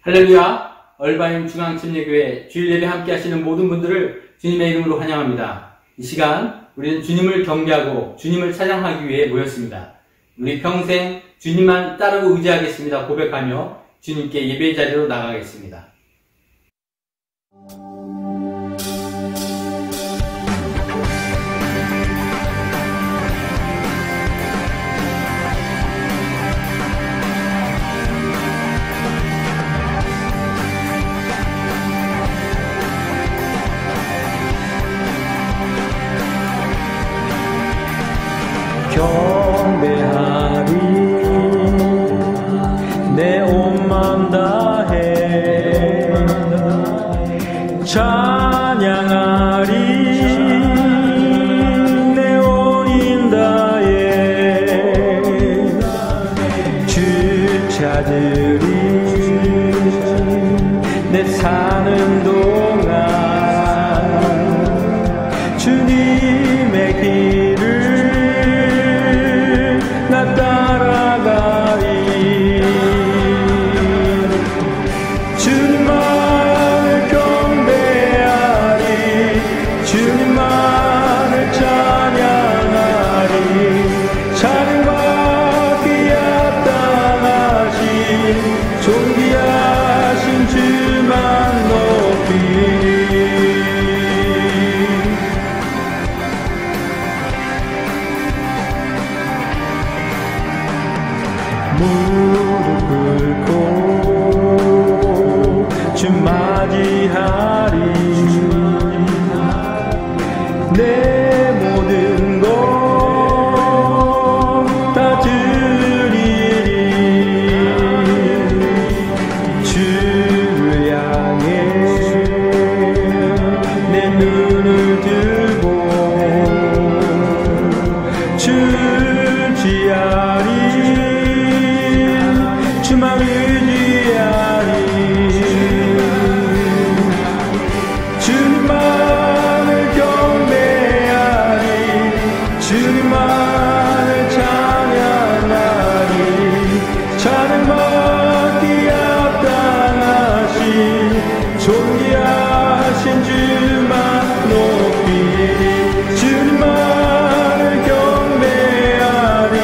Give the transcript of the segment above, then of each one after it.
할렐루야! 얼바임 중앙침례교회 주일 예배 함께 하시는 모든 분들을 주님의 이름으로 환영합니다. 이 시간 우리는 주님을 경배하고 주님을 찬양하기 위해 모였습니다. 우리 평생 주님만 따르고 의지하겠습니다 고백하며 주님께 예배 자리로 나가겠습니다. 경배하리 내 온 맘 다해 찬양하리 내 온 힘 다해 주 찾으리 내 사는 동안 주님의 길을 따라가리 주님만을 경배하리 주님만을 찬양하리 찬양받기 합당하신 존귀하신 주만 높이리 무릎 꿇고 주 맞이하리 내 모든 것 다 드리리 주를 향해 내 눈을 들고 주를 지하리 주만 의지하리 주님만을 경배하리 주님만을 찬양하리 찬양받기 합당하신 존귀하신 주만 높이리 주님만을 경배하리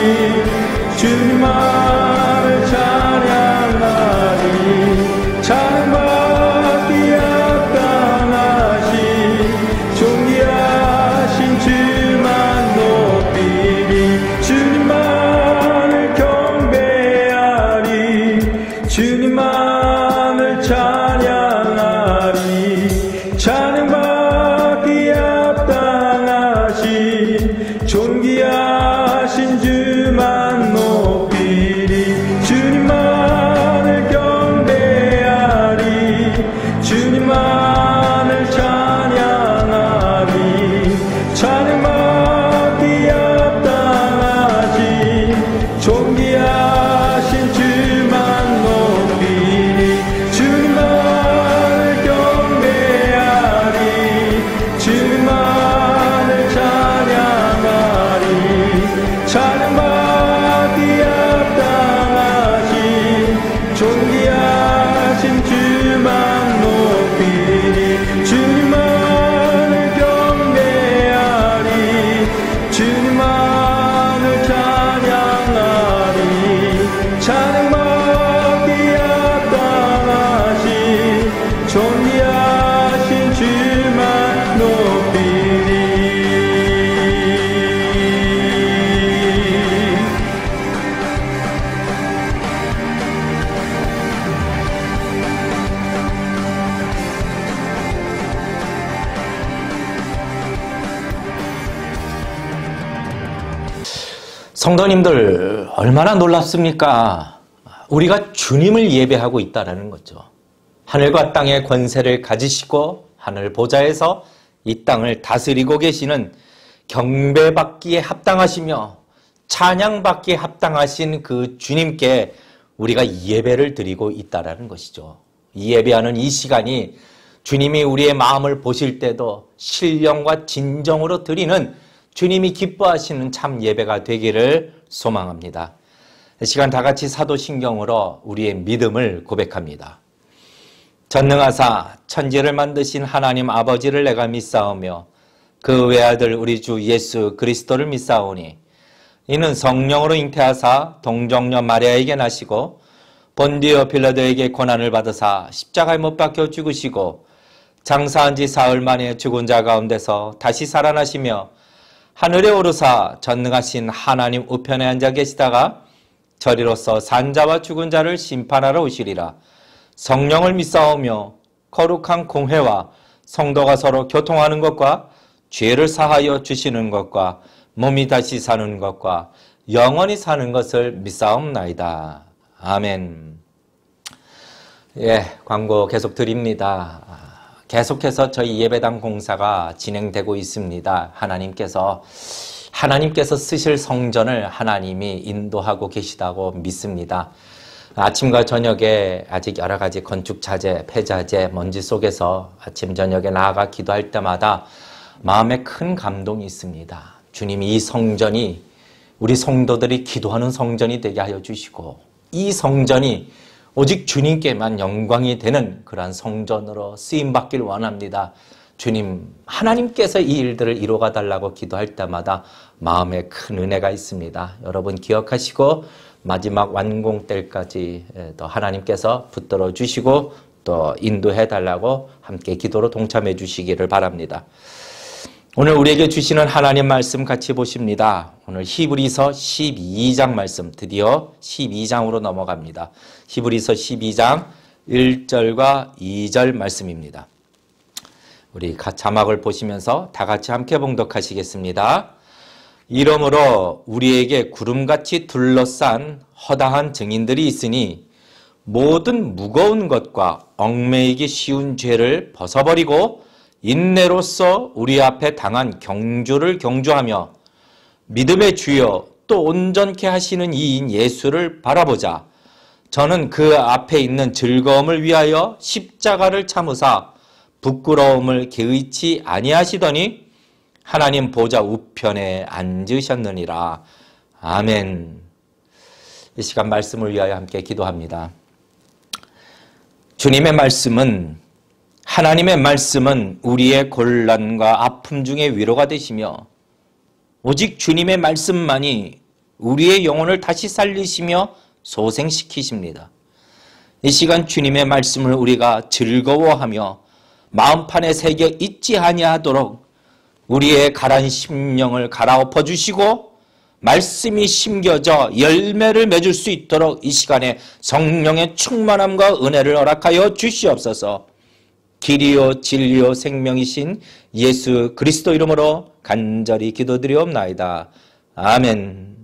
주님만을 찬양하리 찬양받기 합당하신 존귀하신 주만 높이리 주님만을 경배하리 주님만을 찬양하리 찬양받기 합당하신 존귀하신 주만 높이리 주님만을 경배하리 주님만을 찬양하리 찬양받기 합당하신 존귀하신 주만 높이리 주님만을 경배하리 주님만을 찬양하리 찬양받기 합당하신 존귀하신 주만 높이리 주님만을 경배하리 주님만을 찬양하리 찬양받기 합당하신 존귀하신 주만 높이리 성도님들 얼마나 놀랍습니까? 우리가 주님을 예배하고 있다는 거죠. 하늘과 땅의 권세를 가지시고 하늘 보좌에서 이 땅을 다스리고 계시는 경배받기에 합당하시며 찬양받기에 합당하신 그 주님께 우리가 예배를 드리고 있다는 것이죠. 이 예배하는 이 시간이 주님이 우리의 마음을 보실 때도 신령과 진정으로 드리는 주님이 기뻐하시는 참 예배가 되기를 소망합니다. 이 시간 다 같이 사도신경으로 우리의 믿음을 고백합니다. 전능하사 천지를 만드신 하나님 아버지를 내가 믿사오며 그 외아들 우리 주 예수 그리스도를 믿사오니 이는 성령으로 잉태하사 동정녀 마리아에게 나시고 본디오 빌라도에게 고난을 받으사 십자가에 못 박혀 죽으시고 장사한 지 사흘 만에 죽은 자 가운데서 다시 살아나시며 하늘에 오르사 전능하신 하나님 우편에 앉아 계시다가 저리로서 산자와 죽은 자를 심판하러 오시리라. 성령을 믿사오며 거룩한 공회와 성도가 서로 교통하는 것과 죄를 사하여 주시는 것과 몸이 다시 사는 것과 영원히 사는 것을 믿사옵나이다. 아멘. 예, 광고 계속 드립니다. 계속해서 저희 예배당 공사가 진행되고 있습니다. 하나님께서 쓰실 성전을 하나님이 인도하고 계시다고 믿습니다. 아침과 저녁에 아직 여러 가지 건축 자재, 폐자재, 먼지 속에서 아침 저녁에 나아가 기도할 때마다 마음에 큰 감동이 있습니다. 주님이 이 성전이 우리 성도들이 기도하는 성전이 되게 하여 주시고 이 성전이 오직 주님께만 영광이 되는 그러한 성전으로 쓰임받길 원합니다. 주님, 하나님께서 이 일들을 이루어가 달라고 기도할 때마다 마음에 큰 은혜가 있습니다. 여러분 기억하시고 마지막 완공 때까지 또 하나님께서 붙들어 주시고 또 인도해 달라고 함께 기도로 동참해 주시기를 바랍니다. 오늘 우리에게 주시는 하나님 말씀 같이 보십니다. 오늘 히브리서 12장 말씀, 드디어 12장으로 넘어갑니다. 히브리서 12장 1절과 2절 말씀입니다. 우리 자막을 보시면서 다 같이 함께 봉독하시겠습니다. 이러므로 우리에게 구름같이 둘러싼 허다한 증인들이 있으니 모든 무거운 것과 얽매이기 쉬운 죄를 벗어버리고 인내로써 우리 앞에 당한 경주를 경주하며 믿음의 주여 또 온전케 하시는 이인 예수를 바라보자. 저는 그 앞에 있는 즐거움을 위하여 십자가를 참으사 부끄러움을 개의치 아니하시더니 하나님 보좌 우편에 앉으셨느니라. 아멘. 이 시간 말씀을 위하여 함께 기도합니다. 주님의 말씀은, 하나님의 말씀은 우리의 곤란과 아픔 중에 위로가 되시며 오직 주님의 말씀만이 우리의 영혼을 다시 살리시며 소생시키십니다. 이 시간 주님의 말씀을 우리가 즐거워하며 마음판에 새겨 잊지 아니하도록 우리의 가란 심령을 갈아엎어 주시고 말씀이 심겨져 열매를 맺을 수 있도록 이 시간에 성령의 충만함과 은혜를 허락하여 주시옵소서. 길이요 진리요 생명이신 예수 그리스도 이름으로 간절히 기도드리옵나이다. 아멘.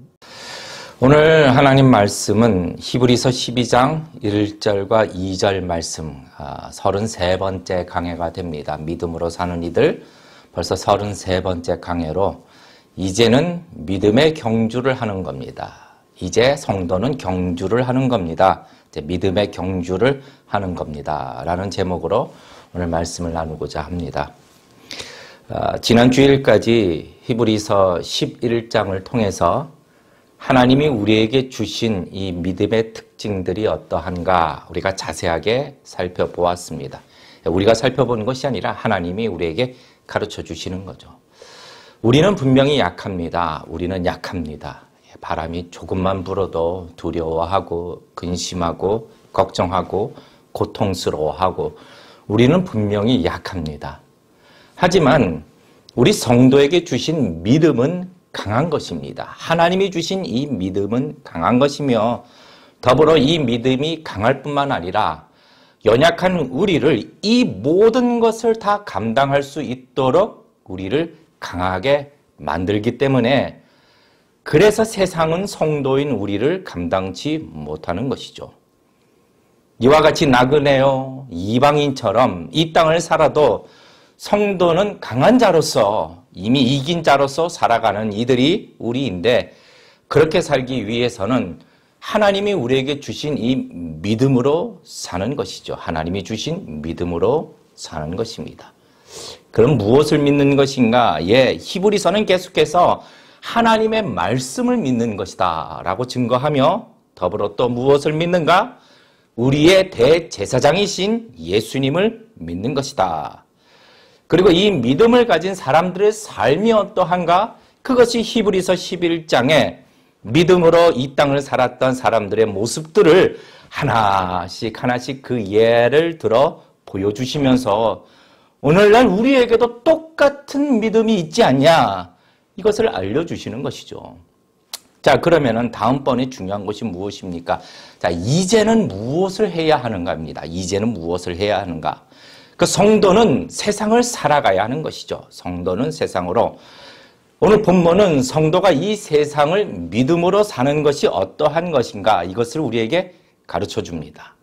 오늘 하나님 말씀은 히브리서 12장 1절과 2절 말씀, 33번째 강해가 됩니다. 믿음으로 사는 이들, 벌써 33번째 강해로 이제는 믿음의 경주를 하는 겁니다. 이제 성도는 경주를 하는 겁니다. 이제 믿음의 경주를 하는 겁니다. 라는 제목으로 오늘 말씀을 나누고자 합니다. 지난 주일까지 히브리서 11장을 통해서 하나님이 우리에게 주신 이 믿음의 특징들이 어떠한가 우리가 자세하게 살펴보았습니다. 우리가 살펴보는 것이 아니라 하나님이 우리에게 가르쳐 주시는 거죠. 우리는 분명히 약합니다. 우리는 약합니다. 바람이 조금만 불어도 두려워하고 근심하고 걱정하고 고통스러워하고 우리는 분명히 약합니다. 하지만 우리 성도에게 주신 믿음은 강한 것입니다. 하나님이 주신 이 믿음은 강한 것이며 더불어 이 믿음이 강할 뿐만 아니라 연약한 우리를 이 모든 것을 다 감당할 수 있도록 우리를 강하게 만들기 때문에 그래서 세상은 성도인 우리를 감당치 못하는 것이죠. 이와 같이 나그네요 이방인처럼 이 땅을 살아도 성도는 강한 자로서 이미 이긴 자로서 살아가는 이들이 우리인데 그렇게 살기 위해서는 하나님이 우리에게 주신 이 믿음으로 사는 것이죠. 하나님이 주신 믿음으로 사는 것입니다. 그럼 무엇을 믿는 것인가? 히브리서는 계속해서 하나님의 말씀을 믿는 것이다 라고 증거하며 더불어 또 무엇을 믿는가? 우리의 대제사장이신 예수님을 믿는 것이다. 그리고 이 믿음을 가진 사람들의 삶이 어떠한가? 그것이 히브리서 11장에 믿음으로 이 땅을 살았던 사람들의 모습들을 하나씩 그 예를 들어 보여주시면서 오늘날 우리에게도 똑같은 믿음이 있지 않냐? 이것을 알려주시는 것이죠. 자, 그러면은 다음번에 중요한 것이 무엇입니까? 자, 이제는 무엇을 해야 하는가입니다. 이제는 무엇을 해야 하는가? 그 성도는 세상을 살아가야 하는 것이죠. 성도는 세상으로. 오늘 본문은 성도가 이 세상을 믿음으로 사는 것이 어떠한 것인가? 이것을 우리에게 가르쳐 줍니다.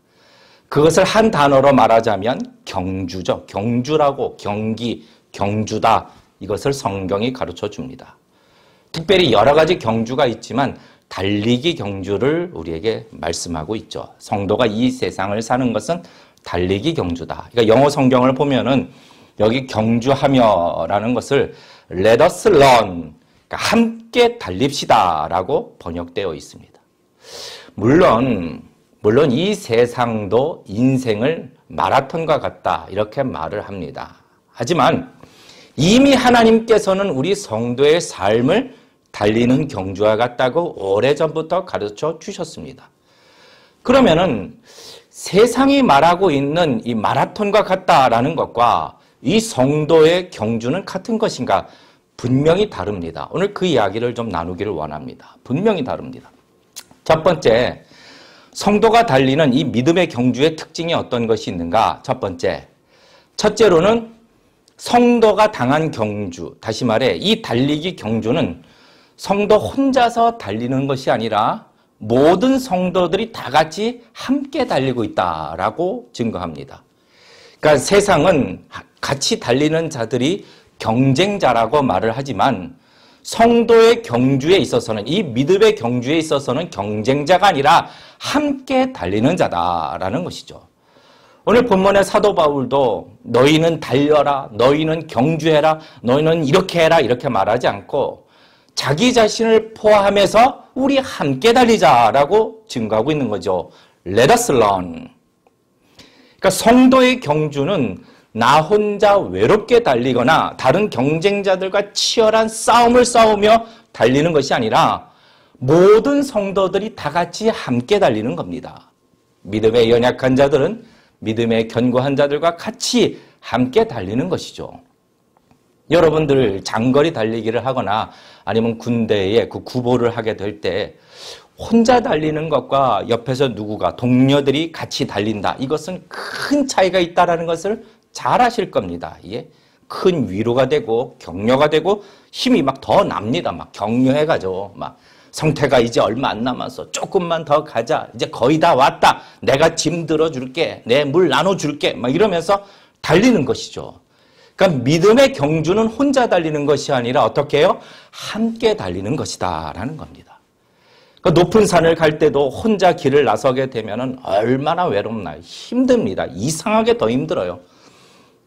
그것을 한 단어로 말하자면 경주죠. 경주라고, 경기, 경주다. 이것을 성경이 가르쳐 줍니다. 특별히 여러 가지 경주가 있지만 달리기 경주를 우리에게 말씀하고 있죠. 성도가 이 세상을 사는 것은 달리기 경주다. 그러니까 영어 성경을 보면은 여기 경주하며라는 것을 Let us run, 그러니까 함께 달립시다라고 번역되어 있습니다. 물론 이 세상도 인생을 마라톤과 같다 이렇게 말을 합니다. 하지만 이미 하나님께서는 우리 성도의 삶을 달리는 경주와 같다고 오래전부터 가르쳐 주셨습니다. 그러면은 세상이 말하고 있는 이 마라톤과 같다라는 것과 이 성도의 경주는 같은 것인가? 분명히 다릅니다. 오늘 그 이야기를 좀 나누기를 원합니다. 분명히 다릅니다. 첫 번째, 성도가 달리는 이 믿음의 경주의 특징이 어떤 것이 있는가? 첫 번째, 첫째로는 성도가 당한 경주, 다시 말해 이 달리기 경주는 성도 혼자서 달리는 것이 아니라 모든 성도들이 다 같이 함께 달리고 있다라고 증거합니다. 그러니까 세상은 같이 달리는 자들이 경쟁자라고 말을 하지만 성도의 경주에 있어서는, 이 믿음의 경주에 있어서는 경쟁자가 아니라 함께 달리는 자다라는 것이죠. 오늘 본문의 사도 바울도 너희는 달려라, 너희는 경주해라, 너희는 이렇게 해라 이렇게 말하지 않고 자기 자신을 포함해서 우리 함께 달리자라고 증거하고 있는 거죠. Let us run. 그러니까 성도의 경주는 나 혼자 외롭게 달리거나 다른 경쟁자들과 치열한 싸움을 싸우며 달리는 것이 아니라 모든 성도들이 다 같이 함께 달리는 겁니다. 믿음의 연약한 자들은 믿음의 견고한 자들과 같이 함께 달리는 것이죠. 여러분들 장거리 달리기를 하거나 아니면 군대에 그 구보를 하게 될 때 혼자 달리는 것과 옆에서 누구가 동료들이 같이 달린다. 이것은 큰 차이가 있다는 것을 잘 아실 겁니다. 이게 큰 위로가 되고 격려가 되고 힘이 막 더 납니다. 막 격려해가지고 막 성태가 이제 얼마 안 남았어. 조금만 더 가자. 이제 거의 다 왔다. 내가 짐 들어줄게. 내 물 나눠줄게. 막 이러면서 달리는 것이죠. 그러니까 믿음의 경주는 혼자 달리는 것이 아니라 어떻게 해요? 함께 달리는 것이다 라는 겁니다. 그러니까 높은 산을 갈 때도 혼자 길을 나서게 되면 얼마나 외롭나요? 힘듭니다. 이상하게 더 힘들어요.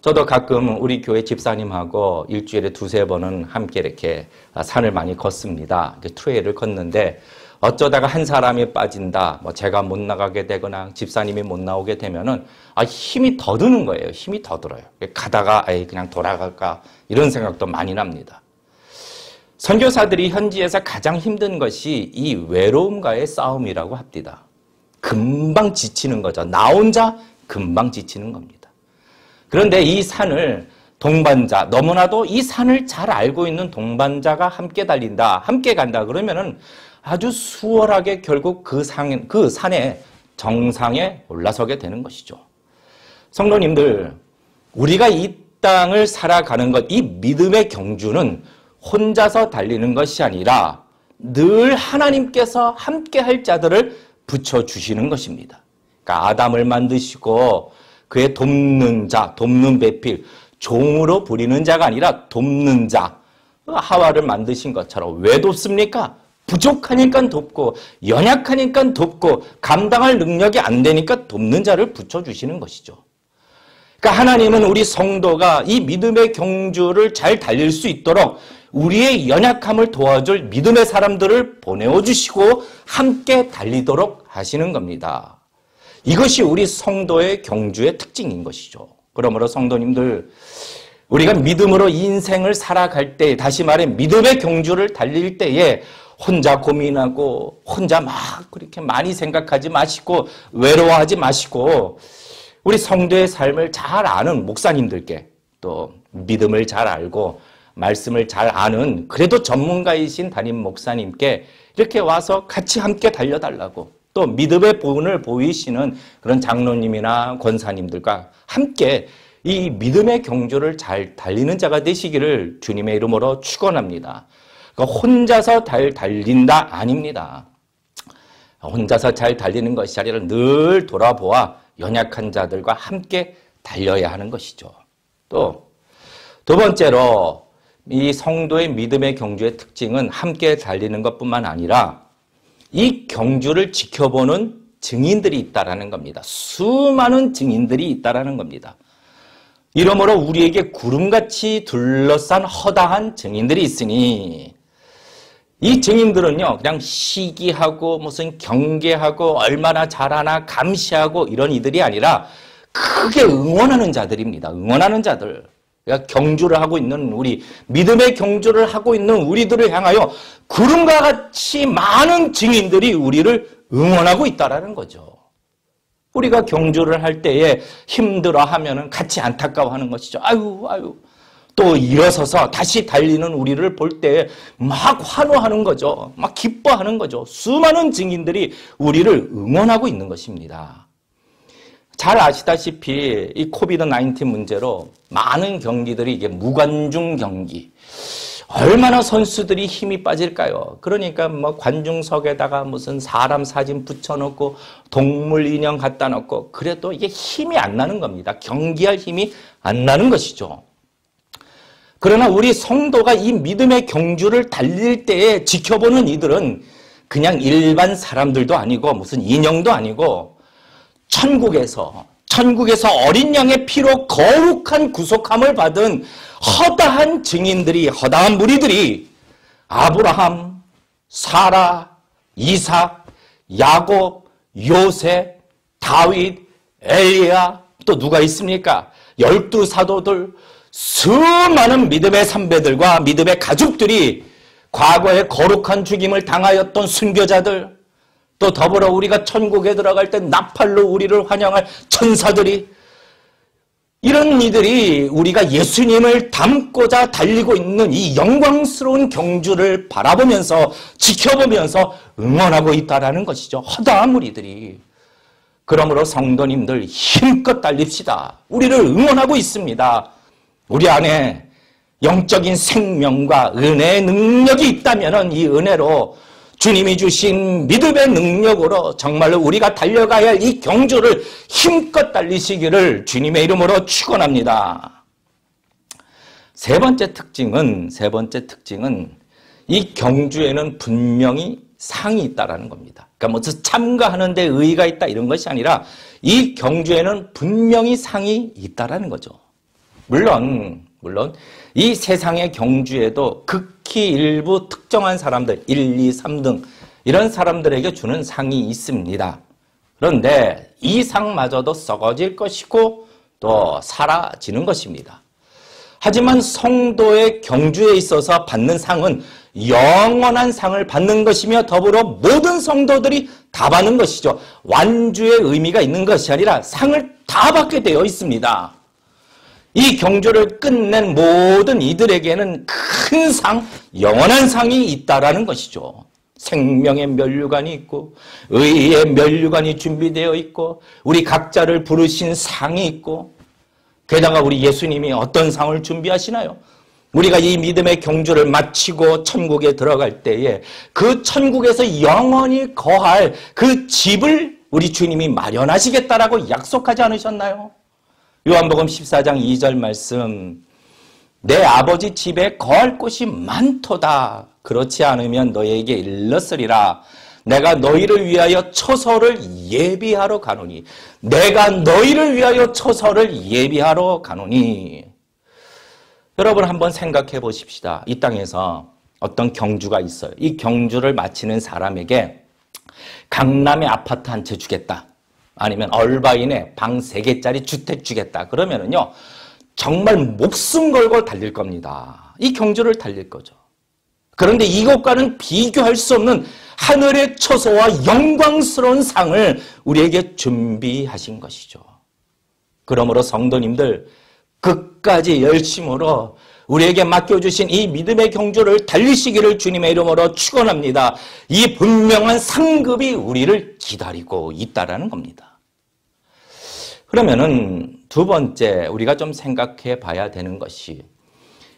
저도 가끔 우리 교회 집사님하고 일주일에 2-3번은 함께 이렇게 산을 많이 걷습니다. 트레일을 걷는데 어쩌다가 한 사람이 빠진다, 뭐 제가 못 나가게 되거나 집사님이 못 나오게 되면은 힘이 더 드는 거예요. 힘이 더 들어요. 가다가 그냥 돌아갈까 이런 생각도 많이 납니다. 선교사들이 현지에서 가장 힘든 것이 이 외로움과의 싸움이라고 합니다. 금방 지치는 거죠. 나 혼자 금방 지치는 겁니다. 그런데 이 산을 동반자, 너무나도 이 산을 잘 알고 있는 동반자가 함께 달린다, 함께 간다 그러면은 아주 수월하게 결국 그 산의 정상에 올라서게 되는 것이죠. 성도님들, 우리가 이 땅을 살아가는 것, 이 믿음의 경주는 혼자서 달리는 것이 아니라 늘 하나님께서 함께 할 자들을 붙여주시는 것입니다. 그러니까 아담을 만드시고 그의 돕는 자, 돕는 배필, 종으로 부리는 자가 아니라 돕는 자, 하와를 만드신 것처럼 왜 돕습니까? 부족하니까 돕고 연약하니까 돕고 감당할 능력이 안 되니까 돕는 자를 붙여주시는 것이죠. 그러니까 하나님은 우리 성도가 이 믿음의 경주를 잘 달릴 수 있도록 우리의 연약함을 도와줄 믿음의 사람들을 보내어 주시고 함께 달리도록 하시는 겁니다. 이것이 우리 성도의 경주의 특징인 것이죠. 그러므로 성도님들, 우리가 믿음으로 인생을 살아갈 때, 다시 말해 믿음의 경주를 달릴 때에 혼자 고민하고 혼자 막 그렇게 많이 생각하지 마시고 외로워하지 마시고, 우리 성도의 삶을 잘 아는 목사님들께, 또 믿음을 잘 알고 말씀을 잘 아는 그래도 전문가이신 담임 목사님께 이렇게 와서 같이 함께 달려달라고, 또 믿음의 본을 보이시는 그런 장로님이나 권사님들과 함께 이 믿음의 경주를 잘 달리는 자가 되시기를 주님의 이름으로 축원합니다. 그러니까 혼자서 달린다 아닙니다. 혼자서 잘 달리는 것이 아니라 늘 돌아보아 연약한 자들과 함께 달려야 하는 것이죠. 또 두 번째로 이 성도의 믿음의 경주의 특징은 함께 달리는 것뿐만 아니라 이 경주를 지켜보는 증인들이 있다라는 겁니다. 수많은 증인들이 있다라는 겁니다. 이러므로 우리에게 구름같이 둘러싼 허다한 증인들이 있으니, 이 증인들은요 그냥 시기하고 무슨 경계하고 얼마나 잘하나 감시하고 이런 이들이 아니라 크게 응원하는 자들입니다. 응원하는 자들. 그러니까 경주를 하고 있는 우리, 믿음의 경주를 하고 있는 우리들을 향하여 구름과 같이 많은 증인들이 우리를 응원하고 있다라는 거죠. 우리가 경주를 할 때에 힘들어하면은 같이 안타까워하는 것이죠. 아유. 또 일어서서 다시 달리는 우리를 볼 때 막 환호하는 거죠. 막 기뻐하는 거죠. 수많은 증인들이 우리를 응원하고 있는 것입니다. 잘 아시다시피 이 코비드-19 문제로 많은 경기들이 이게 무관중 경기, 얼마나 선수들이 힘이 빠질까요? 그러니까 뭐 관중석에다가 무슨 사람 사진 붙여놓고 동물 인형 갖다 놓고 그래도 이게 힘이 안 나는 겁니다. 경기할 힘이 안 나는 것이죠. 그러나 우리 성도가 이 믿음의 경주를 달릴 때에 지켜보는 이들은 그냥 일반 사람들도 아니고 무슨 인형도 아니고 천국에서 어린 양의 피로 거룩한 구속함을 받은 허다한 증인들이, 허다한 무리들이 아브라함, 사라, 이삭, 야곱, 요셉, 다윗, 엘리야, 또 누가 있습니까? 12사도들, 수많은 믿음의 선배들과 믿음의 가족들이 과거에 거룩한 죽임을 당하였던 순교자들, 또 더불어 우리가 천국에 들어갈 때 나팔로 우리를 환영할 천사들이, 이런 이들이 우리가 예수님을 닮고자 달리고 있는 이 영광스러운 경주를 바라보면서 지켜보면서 응원하고 있다라는 것이죠. 허다한 무리들이. 그러므로 성도님들 힘껏 달립시다. 우리를 응원하고 있습니다. 우리 안에 영적인 생명과 은혜의 능력이 있다면 이 은혜로 주님이 주신 믿음의 능력으로 정말로 우리가 달려가야 할 이 경주를 힘껏 달리시기를 주님의 이름으로 축원합니다. 세 번째 특징은 이 경주에는 분명히 상이 있다라는 겁니다. 그러니까 뭐 참가하는 데 의의가 있다 이런 것이 아니라 이 경주에는 분명히 상이 있다라는 거죠. 물론 이 세상의 경주에도 극히 일부 특정한 사람들, 1, 2, 3등 이런 사람들에게 주는 상이 있습니다. 그런데 이 상마저도 썩어질 것이고 또 사라지는 것입니다. 하지만 성도의 경주에 있어서 받는 상은 영원한 상을 받는 것이며 더불어 모든 성도들이 다 받는 것이죠. 완주의 의미가 있는 것이 아니라 상을 다 받게 되어 있습니다. 이 경주를 끝낸 모든 이들에게는 큰 상, 영원한 상이 있다라는 것이죠. 생명의 면류관이 있고 의의 면류관이 준비되어 있고 우리 각자를 부르신 상이 있고, 게다가 우리 예수님이 어떤 상을 준비하시나요? 우리가 이 믿음의 경주를 마치고 천국에 들어갈 때에 그 천국에서 영원히 거할 그 집을 우리 주님이 마련하시겠다라고 약속하지 않으셨나요? 요한복음 14장 2절 말씀, 내 아버지 집에 거할 곳이 많도다. 그렇지 않으면 너희에게 일렀으리라. 내가 너희를 위하여 처소를 예비하러 가노니. 내가 너희를 위하여 처소를 예비하러 가노니. 여러분 한번 생각해 보십시다. 이 땅에서 어떤 경주가 있어요. 이 경주를 마치는 사람에게 강남의 아파트 한 채 주겠다. 아니면 얼바인에 방 3개짜리 주택 주겠다. 그러면은요, 정말 목숨 걸고 달릴 겁니다. 이 경주를 달릴 거죠. 그런데 이것과는 비교할 수 없는 하늘의 처소와 영광스러운 상을 우리에게 준비하신 것이죠. 그러므로 성도님들, 끝까지 열심으로 우리에게 맡겨주신 이 믿음의 경주를 달리시기를 주님의 이름으로 축원합니다. 이 분명한 상급이 우리를 기다리고 있다라는 겁니다. 그러면은 두 번째 우리가 좀 생각해 봐야 되는 것이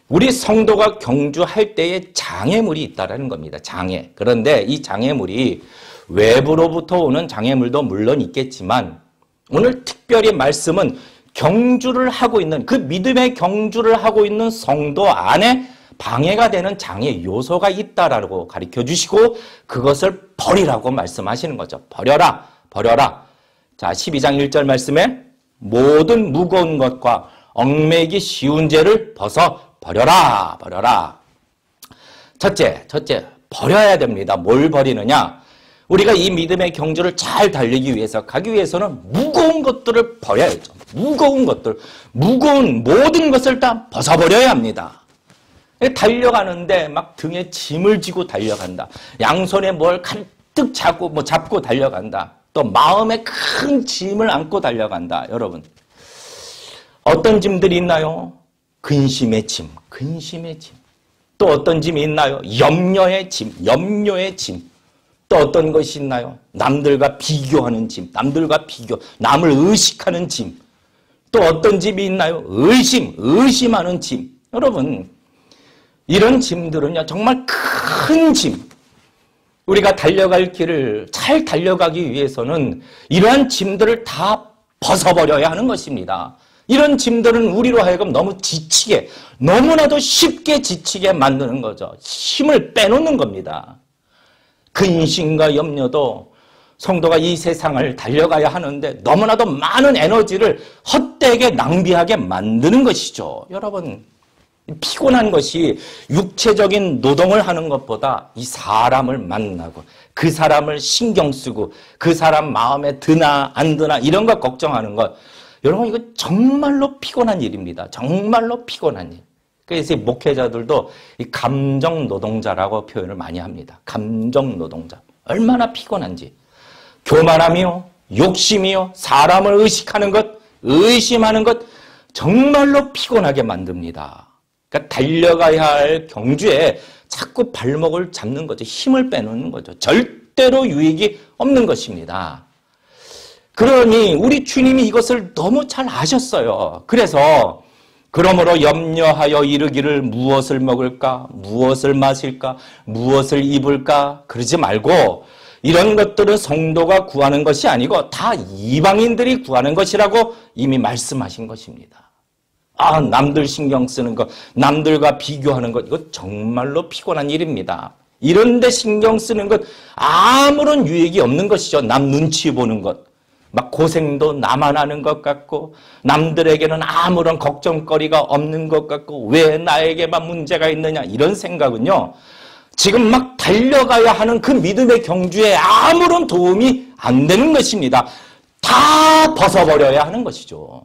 우리 성도가 경주할 때에 장애물이 있다라는 겁니다. 장애. 그런데 이 장애물이 외부로부터 오는 장애물도 물론 있겠지만 오늘 특별히 말씀은 경주를 하고 있는 그 믿음의 경주를 하고 있는 성도 안에 방해가 되는 장애 요소가 있다라고 가르쳐 주시고 그것을 버리라고 말씀하시는 거죠. 버려라, 버려라. 자, 12장 1절 말씀에 모든 무거운 것과 얽매이기 쉬운 죄를 벗어 버려라, 버려라. 첫째, 버려야 됩니다. 뭘 버리느냐? 우리가 이 믿음의 경주를 잘 달리기 위해서, 가기 위해서는 무거운 것들을 버려야죠. 무거운 것들, 무거운 모든 것을 다 벗어버려야 합니다. 달려가는데 막 등에 짐을 지고 달려간다. 양손에 뭘 가득 잡고 달려간다. 또 마음에 큰 짐을 안고 달려간다. 여러분, 어떤 짐들이 있나요? 근심의 짐, 근심의 짐. 또 어떤 짐이 있나요? 염려의 짐, 염려의 짐. 또 어떤 것이 있나요? 남들과 비교하는 짐, 남들과 비교, 남을 의식하는 짐. 또 어떤 짐이 있나요? 의심하는 짐. 여러분, 이런 짐들은요, 정말 큰 짐. 우리가 달려갈 길을 잘 달려가기 위해서는 이러한 짐들을 다 벗어버려야 하는 것입니다. 이런 짐들은 우리로 하여금 너무 지치게, 너무나도 쉽게 지치게 만드는 거죠. 힘을 빼놓는 겁니다. 근심과 염려도 성도가 이 세상을 달려가야 하는데 너무나도 많은 에너지를 헛되게 낭비하게 만드는 것이죠. 여러분, 피곤한 것이 육체적인 노동을 하는 것보다 이 사람을 만나고 그 사람을 신경 쓰고 그 사람 마음에 드나 안 드나 이런 것 걱정하는 것, 여러분 이거 정말로 피곤한 일입니다. 정말로 피곤한 일. 그래서 목회자들도 이 감정 노동자라고 표현을 많이 합니다. 감정 노동자. 얼마나 피곤한지. 교만함이요, 욕심이요, 사람을 의식하는 것, 의심하는 것 정말로 피곤하게 만듭니다. 그러니까 달려가야 할 경주에 자꾸 발목을 잡는 거죠. 힘을 빼놓는 거죠. 절대로 유익이 없는 것입니다. 그러니 우리 주님이 이것을 너무 잘 아셨어요. 그래서 그러므로 염려하여 이르기를 무엇을 먹을까, 무엇을 마실까, 무엇을 입을까 그러지 말고 이런 것들은 성도가 구하는 것이 아니고 다 이방인들이 구하는 것이라고 이미 말씀하신 것입니다. 아, 남들 신경 쓰는 것, 남들과 비교하는 것, 이거 정말로 피곤한 일입니다. 이런데 신경 쓰는 것 아무런 유익이 없는 것이죠. 남 눈치 보는 것. 막 고생도 나만 하는 것 같고 남들에게는 아무런 걱정거리가 없는 것 같고 왜 나에게만 문제가 있느냐 이런 생각은요. 지금 막 달려가야 하는 그 믿음의 경주에 아무런 도움이 안 되는 것입니다. 다 벗어버려야 하는 것이죠.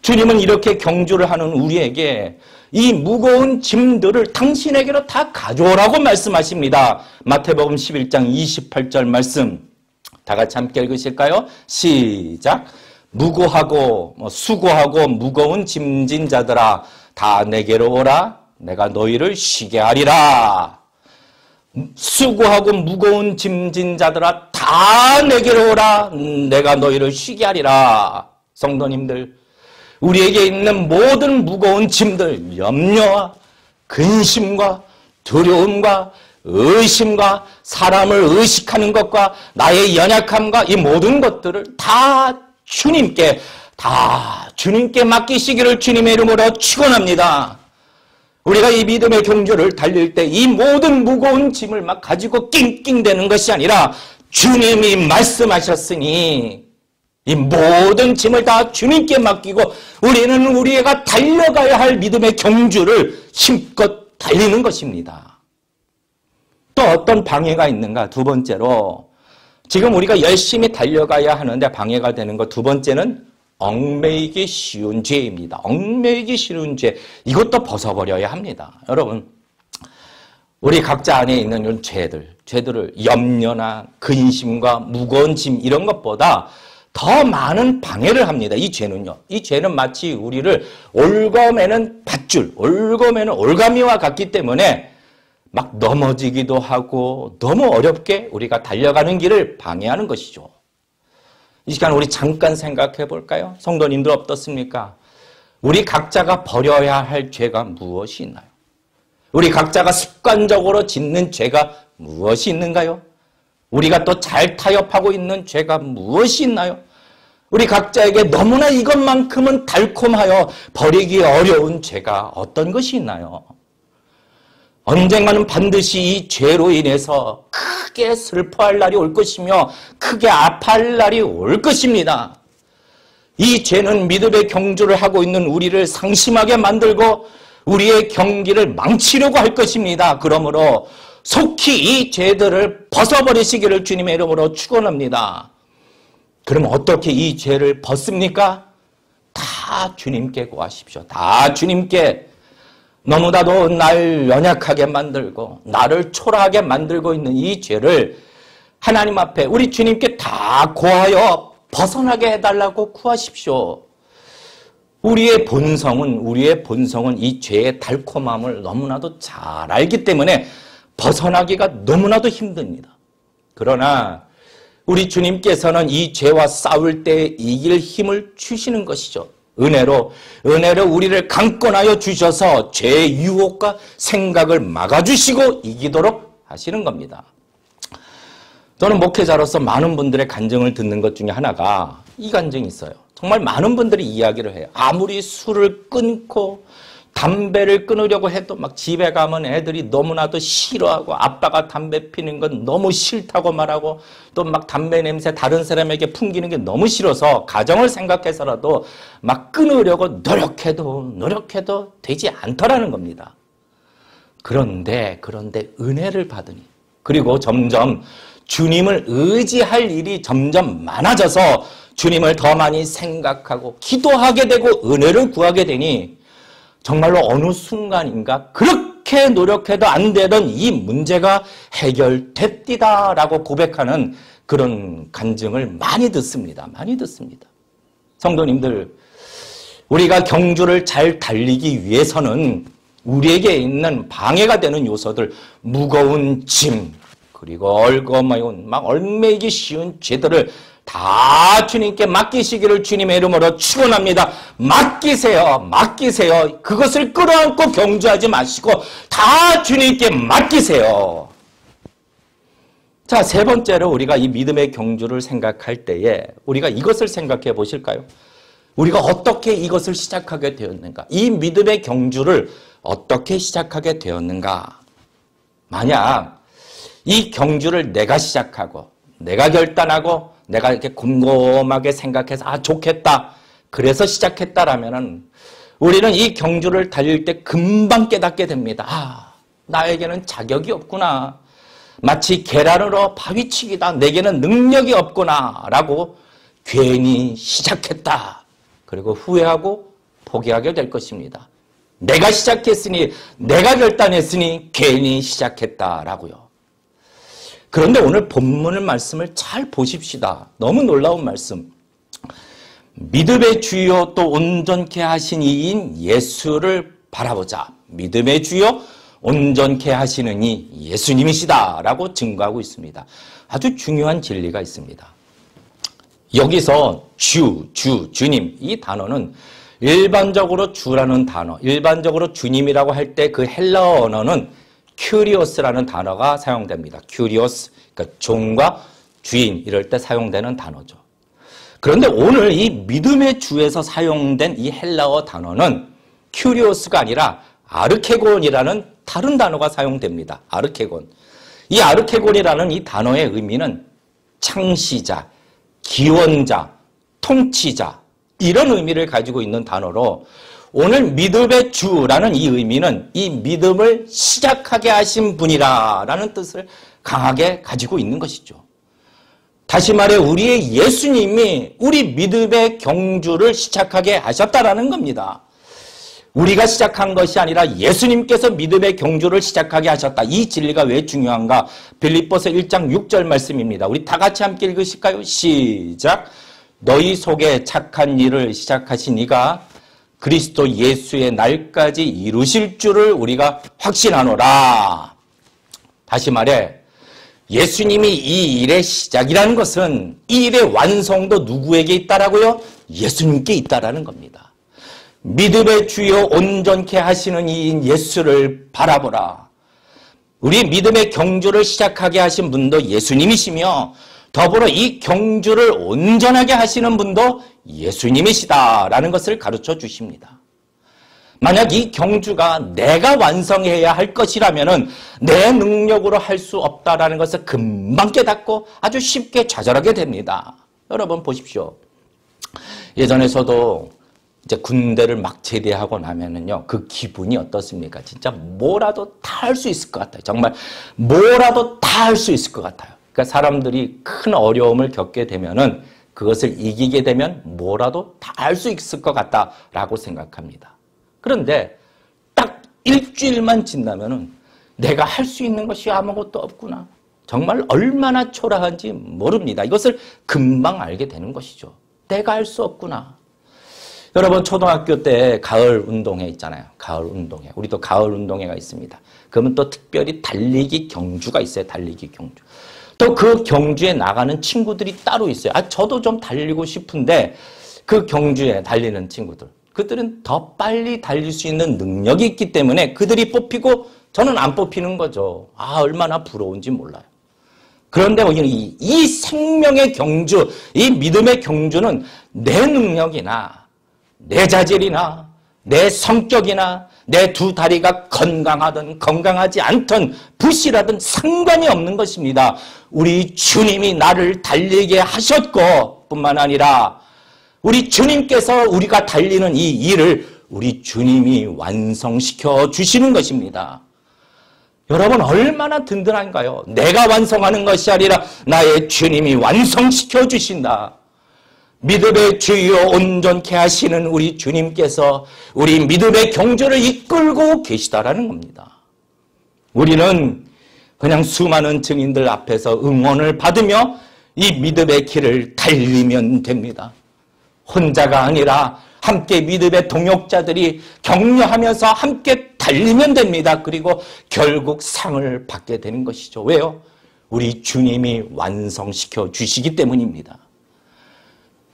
주님은 이렇게 경주를 하는 우리에게 이 무거운 짐들을 당신에게로 다 가져오라고 말씀하십니다. 마태복음 11장 28절 말씀 다 같이 함께 읽으실까요? 시작. 무고하고 수고하고 무거운 짐진 자들아 다 내게로 오라. 내가 너희를 쉬게 하리라. 수고하고 무거운 짐진 자들아 다 내게로 오라. 내가 너희를 쉬게 하리라. 성도님들, 우리에게 있는 모든 무거운 짐들, 염려와 근심과 두려움과 의심과 사람을 의식하는 것과 나의 연약함과 이 모든 것들을 다 주님께 맡기시기를 주님의 이름으로 축원합니다. 우리가 이 믿음의 경주를 달릴 때 이 모든 무거운 짐을 막 가지고 낑낑대는 것이 아니라 주님이 말씀하셨으니 이 모든 짐을 다 주님께 맡기고 우리는 우리가 달려가야 할 믿음의 경주를 힘껏 달리는 것입니다. 또 어떤 방해가 있는가? 두 번째로 지금 우리가 열심히 달려가야 하는데 방해가 되는 것 두 번째는 얽매이기 쉬운 죄입니다. 얽매이기 쉬운 죄. 이것도 벗어버려야 합니다. 여러분, 우리 각자 안에 있는 이런 죄들을 염려나 근심과 무거운 짐 이런 것보다 더 많은 방해를 합니다. 이 죄는요. 이 죄는 마치 우리를 올검에는 밧줄, 올검에는 올가미와 같기 때문에 막 넘어지기도 하고 너무 어렵게 우리가 달려가는 길을 방해하는 것이죠. 이 시간 우리 잠깐 생각해 볼까요? 성도님들 어떻습니까? 우리 각자가 버려야 할 죄가 무엇이 있나요? 우리 각자가 습관적으로 짓는 죄가 무엇이 있는가요? 우리가 또 잘 타협하고 있는 죄가 무엇이 있나요? 우리 각자에게 너무나 이것만큼은 달콤하여 버리기 어려운 죄가 어떤 것이 있나요? 언젠가는 반드시 이 죄로 인해서 크게 슬퍼할 날이 올 것이며 크게 아파할 날이 올 것입니다. 이 죄는 믿음의 경주를 하고 있는 우리를 상심하게 만들고 우리의 경기를 망치려고 할 것입니다. 그러므로 속히 이 죄들을 벗어버리시기를 주님의 이름으로 축원합니다. 그럼 어떻게 이 죄를 벗습니까? 다 주님께 구하십시오. 다 주님께. 너무나도 날 연약하게 만들고 나를 초라하게 만들고 있는 이 죄를 하나님 앞에 우리 주님께 다 고하여 벗어나게 해달라고 구하십시오. 우리의 본성은 이 죄의 달콤함을 너무나도 잘 알기 때문에 벗어나기가 너무나도 힘듭니다. 그러나 우리 주님께서는 이 죄와 싸울 때 이길 힘을 주시는 것이죠. 은혜로 우리를 강권하여 주셔서 죄의 유혹과 생각을 막아주시고 이기도록 하시는 겁니다. 저는 목회자로서 많은 분들의 간증을 듣는 것 중에 하나가 이 간증이 있어요. 정말 많은 분들이 이야기를 해요. 아무리 술을 끊고 담배를 끊으려고 해도 막 집에 가면 애들이 너무나도 싫어하고 아빠가 담배 피는 건 너무 싫다고 말하고 또 막 담배 냄새 다른 사람에게 풍기는 게 너무 싫어서 가정을 생각해서라도 막 끊으려고 노력해도 되지 않더라는 겁니다. 그런데 은혜를 받으니 그리고 점점 주님을 의지할 일이 점점 많아져서 주님을 더 많이 생각하고 기도하게 되고 은혜를 구하게 되니 정말로 어느 순간인가 그렇게 노력해도 안 되던 이 문제가 해결됐디다라고 고백하는 그런 간증을 많이 듣습니다. 성도님들, 우리가 경주를 잘 달리기 위해서는 우리에게 있는 방해가 되는 요소들, 무거운 짐, 그리고 얽매이기 쉬운 죄들을 다 주님께 맡기시기를 주님의 이름으로 축원합니다. 맡기세요. 그것을 끌어안고 경주하지 마시고 다 주님께 맡기세요. 자, 세 번째로 우리가 이 믿음의 경주를 생각할 때에 우리가 이것을 생각해 보실까요? 우리가 어떻게 이것을 시작하게 되었는가? 이 믿음의 경주를 어떻게 시작하게 되었는가? 만약 이 경주를 내가 시작하고 내가 결단하고 내가 이렇게 곰곰하게 생각해서 좋겠다 그래서 시작했다라면은 우리는 이 경주를 달릴 때 금방 깨닫게 됩니다. 나에게는 자격이 없구나. 마치 계란으로 바위치기다. 내게는 능력이 없구나 라고 괜히 시작했다. 그리고 후회하고 포기하게 될 것입니다. 내가 시작했으니 내가 결단했으니 괜히 시작했다라고요. 그런데 오늘 본문의 말씀을 잘 보십시다. 너무 놀라운 말씀. 믿음의 주요 또 온전케 하신 이인 예수를 바라보자. 믿음의 주요 온전케 하시는 이 예수님이시다 라고 증거하고 있습니다. 아주 중요한 진리가 있습니다. 여기서 주님 이 단어는 일반적으로 주라는 단어, 일반적으로 주님이라고 할 때 그 헬라어 언어는 큐리오스라는 단어가 사용됩니다. 큐리오스, 그러니까 종과 주인 이럴 때 사용되는 단어죠. 그런데 오늘 이 믿음의 주에서 사용된 이 헬라어 단어는 큐리오스가 아니라 아르케곤이라는 다른 단어가 사용됩니다. 아르케곤. 이 아르케곤이라는 이 단어의 의미는 창시자, 기원자, 통치자 이런 의미를 가지고 있는 단어로 오늘 믿음의 주라는 이 의미는 이 믿음을 시작하게 하신 분이라는 뜻을 강하게 가지고 있는 것이죠. 다시 말해 우리의 예수님이 우리 믿음의 경주를 시작하게 하셨다라는 겁니다. 우리가 시작한 것이 아니라 예수님께서 믿음의 경주를 시작하게 하셨다. 이 진리가 왜 중요한가? 빌립보서 1장 6절 말씀입니다. 우리 다 같이 함께 읽으실까요? 시작. 너희 속에 착한 일을 시작하신 이가 그리스도 예수의 날까지 이루실 줄을 우리가 확신하노라. 다시 말해 예수님이 이 일의 시작이라는 것은 이 일의 완성도 누구에게 있다라고요? 예수님께 있다라는 겁니다. 믿음의 주요 온전케 하시는 이인 예수를 바라보라. 우리 믿음의 경주를 시작하게 하신 분도 예수님이시며 더불어 이 경주를 온전하게 하시는 분도 예수님이시다라는 것을 가르쳐 주십니다. 만약 이 경주가 내가 완성해야 할 것이라면 내 능력으로 할 수 없다라는 것을 금방 깨닫고 아주 쉽게 좌절하게 됩니다. 여러분 보십시오. 예전에 저도 이제 군대를 막 제대하고 나면은요, 그 기분이 어떻습니까? 진짜 뭐라도 다 할 수 있을 것 같아요. 정말 뭐라도 다 할 수 있을 것 같아요. 그러니까 사람들이 큰 어려움을 겪게 되면은 그것을 이기게 되면 뭐라도 다 할 수 있을 것 같다라고 생각합니다. 그런데 딱 일주일만 지나면은 내가 할 수 있는 것이 아무것도 없구나. 정말 얼마나 초라한지 모릅니다. 이것을 금방 알게 되는 것이죠. 내가 할 수 없구나. 여러분 초등학교 때 가을 운동회 있잖아요. 가을 운동회. 우리도 가을 운동회가 있습니다. 그러면 또 특별히 달리기 경주가 있어요. 달리기 경주. 또 그 경주에 나가는 친구들이 따로 있어요. 저도 좀 달리고 싶은데 그 경주에 달리는 친구들. 그들은 더 빨리 달릴 수 있는 능력이 있기 때문에 그들이 뽑히고 저는 안 뽑히는 거죠. 얼마나 부러운지 몰라요. 그런데 이 생명의 경주, 이 믿음의 경주는 내 능력이나 내 자질이나 내 성격이나 내 두 다리가 건강하든 건강하지 않든 부실하든 상관이 없는 것입니다. 우리 주님이 나를 달리게 하셨고 뿐만 아니라 우리 주님께서 우리가 달리는 이 일을 우리 주님이 완성시켜 주시는 것입니다. 여러분 얼마나 든든한가요? 내가 완성하는 것이 아니라 나의 주님이 완성시켜 주신다. 믿음의 주요 온전케 하시는 우리 주님께서 우리 믿음의 경주를 이끌고 계시다라는 겁니다. 우리는 그냥 수많은 증인들 앞에서 응원을 받으며 이 믿음의 길을 달리면 됩니다. 혼자가 아니라 함께 믿음의 동역자들이 격려하면서 함께 달리면 됩니다. 그리고 결국 상을 받게 되는 것이죠. 왜요? 우리 주님이 완성시켜 주시기 때문입니다.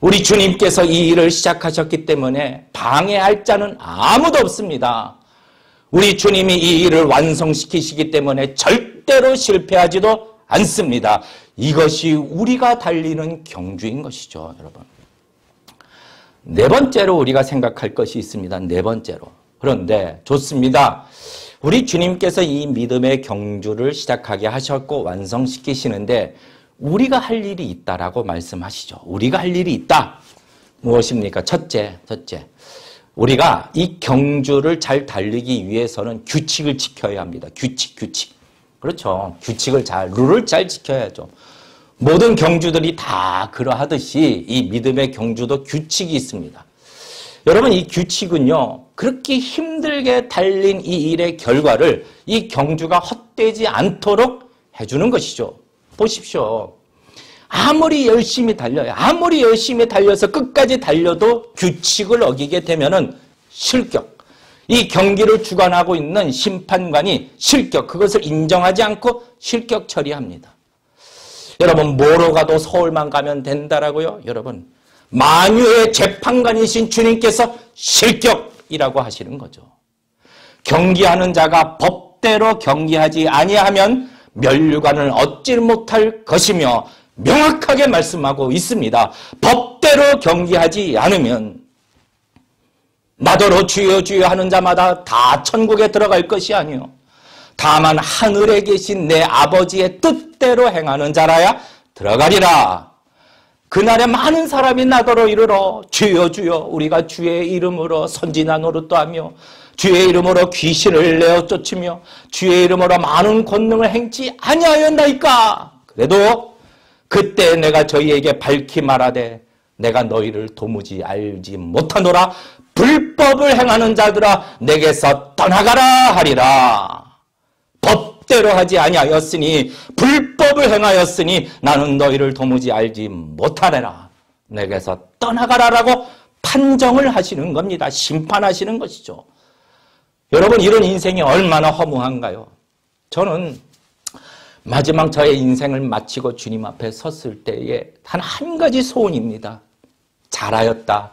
우리 주님께서 이 일을 시작하셨기 때문에 방해할 자는 아무도 없습니다. 우리 주님이 이 일을 완성시키시기 때문에 절대로 실패하지도 않습니다. 이것이 우리가 달리는 경주인 것이죠, 여러분. 네 번째로 우리가 생각할 것이 있습니다. 네 번째로. 그런데 좋습니다. 우리 주님께서 이 믿음의 경주를 시작하게 하셨고 완성시키시는데 우리가 할 일이 있다라고 말씀하시죠. 우리가 할 일이 있다. 무엇입니까? 첫째. 우리가 이 경주를 잘 달리기 위해서는 규칙을 지켜야 합니다. 규칙. 그렇죠. 룰을 잘 지켜야죠. 모든 경주들이 다 그러하듯이 이 믿음의 경주도 규칙이 있습니다. 여러분 이 규칙은요. 그렇게 힘들게 달린 이 일의 결과를 이 경주가 헛되지 않도록 해주는 것이죠. 보십시오. 아무리 열심히 달려서 끝까지 달려도 규칙을 어기게 되면은 실격. 이 경기를 주관하고 있는 심판관이 실격, 그것을 인정하지 않고 실격 처리합니다. 여러분 뭐로 가도 서울만 가면 된다라고요? 여러분 만유의 재판관이신 주님께서 실격이라고 하시는 거죠. 경기하는 자가 법대로 경기하지 아니하면 멸류관을 얻지 못할 것이며 명확하게 말씀하고 있습니다. 법대로 경기하지 않으면 나더러 주여 주여 하는 자마다 다 천국에 들어갈 것이 아니요 다만 하늘에 계신 내 아버지의 뜻대로 행하는 자라야 들어가리라. 그날에 많은 사람이 나더러 이르러 주여 주여 우리가 주의 이름으로 선지자 노릇도 하며 주의 이름으로 귀신을 내어 쫓으며 주의 이름으로 많은 권능을 행치 아니하였나이까. 그래도 그때 내가 저희에게 밝히 말하되 내가 너희를 도무지 알지 못하노라. 불법을 행하는 자들아 내게서 떠나가라 하리라. 법대로 하지 아니하였으니 불법을 행하였으니 나는 너희를 도무지 알지 못하리라. 내게서 떠나가라라고 판정을 하시는 겁니다. 심판하시는 것이죠. 여러분, 이런 인생이 얼마나 허무한가요? 저는 마지막 저의 인생을 마치고 주님 앞에 섰을 때에 단 한 가지 소원입니다. 잘하였다.